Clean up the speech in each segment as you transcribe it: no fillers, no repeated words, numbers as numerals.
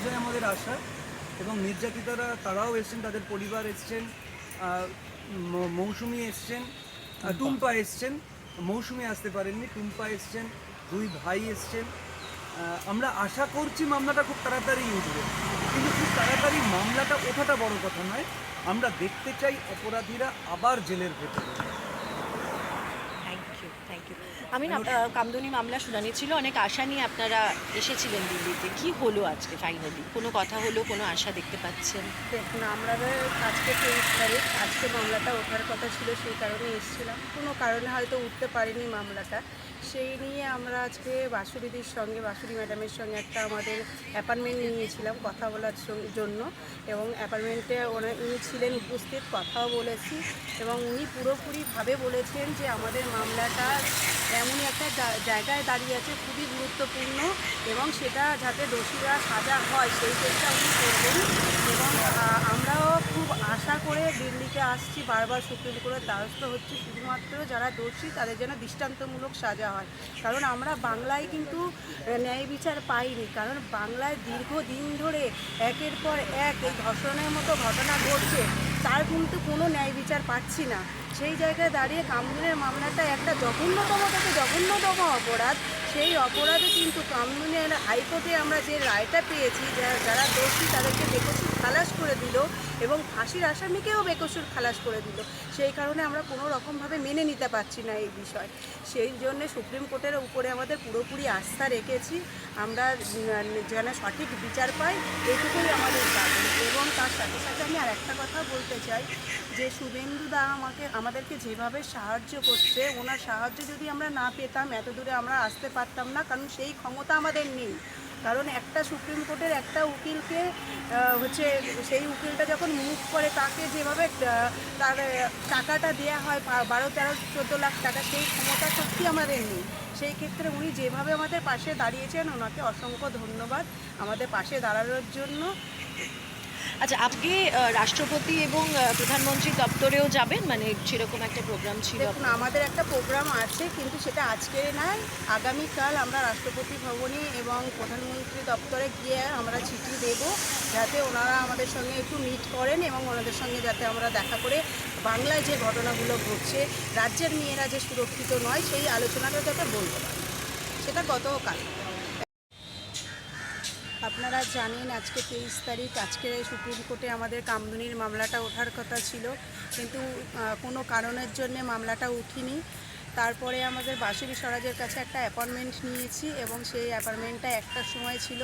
যায় আমাদের আশা, এবং নির্যাতিতারা তারাও এসছেন, তাদের পরিবার এসছেন, মৌসুমি এসছেন, টুম্পা এসছেন, মৌসুমি আসতে পারেননি, টুম্পা এসছেন, দুই ভাই এসছেন। আমরা আশা করছি মামলাটা খুব তাড়াতাড়ি উঠবে, কিন্তু খুব তাড়াতাড়ি মামলাটা ওঠাটা বড় কথা নয়, আমরা দেখতে চাই অপরাধীরা আবার জেলের ভেতরে। Thank you. আমি না কামদুনি মামলা শুনানি ছিল, অনেক আশা নিয়ে আপনারা এসেছিলেন দিল্লিতে, কি হলো আজকে ফাইনালি? কোনো কথা হলো, কোনো আশা দেখতে পাচ্ছেন? দেখুন, আমাদের আজকে 23 তারিখ, আজকে মামলাটা ওঠার কথা ছিল, সেই কারণে এসেছিলাম। কোনো কারণে হয়তো উঠতে পারিনি মামলাটা, সেই নিয়ে আমরা আজকে বাঁশুরিদির সঙ্গে, বাঁশুরি ম্যাডামের সঙ্গে একটা আমাদের অ্যাপয়েন্টমেন্ট নিয়েছিলাম কথা বলার জন্য, এবং অ্যাপয়েন্টমেন্টে উনি ছিলেন উপস্থিত, কথাও বলেছি, এবং উনি পুরোপুরিভাবে বলেছেন যে আমাদের মামলাটা এমনই একটা জায়গায় দাঁড়িয়ে আছে খুবই গুরুত্বপূর্ণ, এবং সেটা যাতে দোষীরা সাজা হয় সেই চেষ্টা উনি করবেন। এবং আমরাও খুব আশা করে দিল্লিতে আসছি, বারবার সুপ্রিম কোর্টের দ্বারস্থ হচ্ছে, শুধুমাত্র যারা দোষী তাদের যেন দৃষ্টান্তমূলক সাজা হয়। কারণ আমরা বাংলায় কিন্তু ন্যায় বিচার পাইনি, কারণ বাংলায় দীর্ঘদিন ধরে একের পর এক এই ধর্ষণের মতো ঘটনা ঘটছে, তার কিন্তু কোনো ন্যায় বিচার পাচ্ছি না। সেই জায়গায় দাঁড়িয়ে কামদুনির মামলাটা একটা জঘন্যতম থেকে জঘন্যতম অপরাধ, সেই অপরাধে কিন্তু কামদুনির হাইকোর্টে আমরা যে রায়টা পেয়েছি, যারা দোষী তাদেরকে বেকসুর খালাস করে দিল, এবং ফাঁসির আসামিকেও বেকসুর খালাস করে দিল। সেই কারণে আমরা কোনো রকমভাবে মেনে নিতে পারছি না এই বিষয়। সেই জন্যে সুপ্রিম কোর্টের উপরে আমাদের পুরোপুরি আস্থা রেখেছি, আমরা যেন সঠিক বিচার পাই, এটুকুই আমাদের দাবি। এবং তার সাথে সাথে আমি আর একটা কথা বলতে চাই, যে শুভেন্দুদা আমাদেরকে যেভাবে সাহায্য করছে, ওনার সাহায্য যদি আমরা না পেতাম এত দূরে আমরা আসতে পারতাম না, কারণ সেই ক্ষমতা আমাদের নেই। কারণ একটা সুপ্রিম কোর্টের একটা উকিলকে হচ্ছে, সেই উকিলটা যখন মুভ করে তাকে যেভাবে তার টাকাটা দেওয়া হয় 12-13-14 লাখ টাকা, সেই ক্ষমতা সত্যি আমাদের নেই। সেই ক্ষেত্রে উনি যেভাবে আমাদের পাশে দাঁড়িয়েছেন, ওনাকে অসংখ্য ধন্যবাদ আমাদের পাশে দাঁড়ানোর জন্য। আচ্ছা, আপনি রাষ্ট্রপতি এবং প্রধানমন্ত্রী দপ্তরেও যাবেন, মানে সেরকম একটা প্রোগ্রাম ছিল? দেখুন, আমাদের একটা প্রোগ্রাম আছে, কিন্তু সেটা আজকে নয়, আগামীকাল আমরা রাষ্ট্রপতি ভবনে এবং প্রধানমন্ত্রী দপ্তরে গিয়ে আমরা চিঠি দেব, যাতে ওনারা আমাদের সঙ্গে একটু মিট করেন, এবং ওনাদের সঙ্গে যাতে আমরা দেখা করে বাংলায় যে ঘটনাগুলো ঘটছে, রাজ্যের মেয়েরা যে সুরক্ষিত নয়, সেই আলোচনাটা যাতে বলতে পারি। সেটা গতকাল। আপনারা জানেন আজকে 23 তারিখ, আজকে সুপ্রিম কোর্টে আমাদের কামদুনির মামলাটা ওঠার কথা ছিল, কিন্তু কোনো কারণের জন্য মামলাটা উঠিনি। তারপরে আমাদের বাঁশুরি স্বরাজের কাছে একটা অ্যাপয়েন্টমেন্ট নিয়েছি, এবং সেই অ্যাপয়েন্টমেন্টটা 1টার সময় ছিল,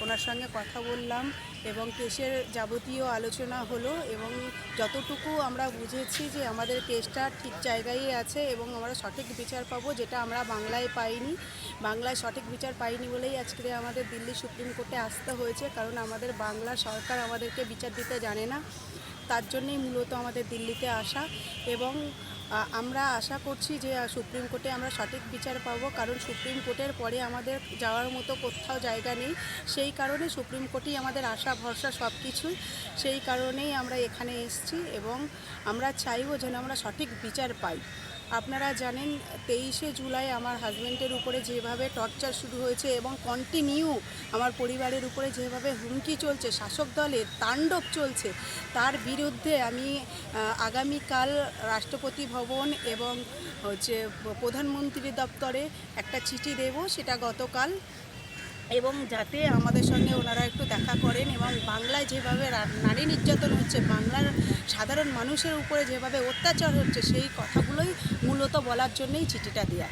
ওনার সঙ্গে কথা বললাম এবং কেসের যাবতীয় আলোচনা হলো, এবং যতটুকু আমরা বুঝেছি যে আমাদের কেসটা ঠিক জায়গায় আছে, এবং আমরা সঠিক বিচার পাবো, যেটা আমরা বাংলায় পাইনি। বাংলায় সঠিক বিচার পাইনি বলেই আজকে আমাদের দিল্লি সুপ্রিম কোর্টে আসতে হয়েছে, কারণ আমাদের বাংলা সরকার আমাদেরকে বিচার দিতে জানে না। তার জন্যই মূলত আমাদের দিল্লিতে আসা, এবং আমরা আশা করছি যে সুপ্রিম কোর্টে আমরা সঠিক বিচার পাবো, কারণ সুপ্রিম কোর্টের পরে আমাদের যাওয়ার মতো কোথাও জায়গা নেই। সেই কারণে সুপ্রিম কোর্টেই আমাদের আশা ভরসা সব কিছুই, সেই কারণেই আমরা এখানে এসেছি, এবং আমরা চাইবো যেন আমরা সঠিক বিচার পাই। আপনারা জানেন 23শে জুলাই আমার হাজব্যান্ডের উপরে যেভাবে টর্চার শুরু হয়েছে, এবং কন্টিনিউ আমার পরিবারের উপরে যেভাবে হুমকি চলছে, শাসক দলের তাণ্ডব চলছে, তার বিরুদ্ধে আমি আগামীকাল রাষ্ট্রপতি ভবন এবং হচ্ছে প্রধানমন্ত্রী দপ্তরে একটা চিঠি দেব, সেটা গতকাল, এবং যাতে আমাদের সঙ্গে ওনারা একটু দেখা করেন, এবং বাংলায় যেভাবে নারী নির্যাতন হচ্ছে, বাংলার সাধারণ মানুষের উপরে যেভাবে অত্যাচার হচ্ছে, সেই কথাগুলোই মূলত বলার জন্যই চিঠিটা দেওয়া।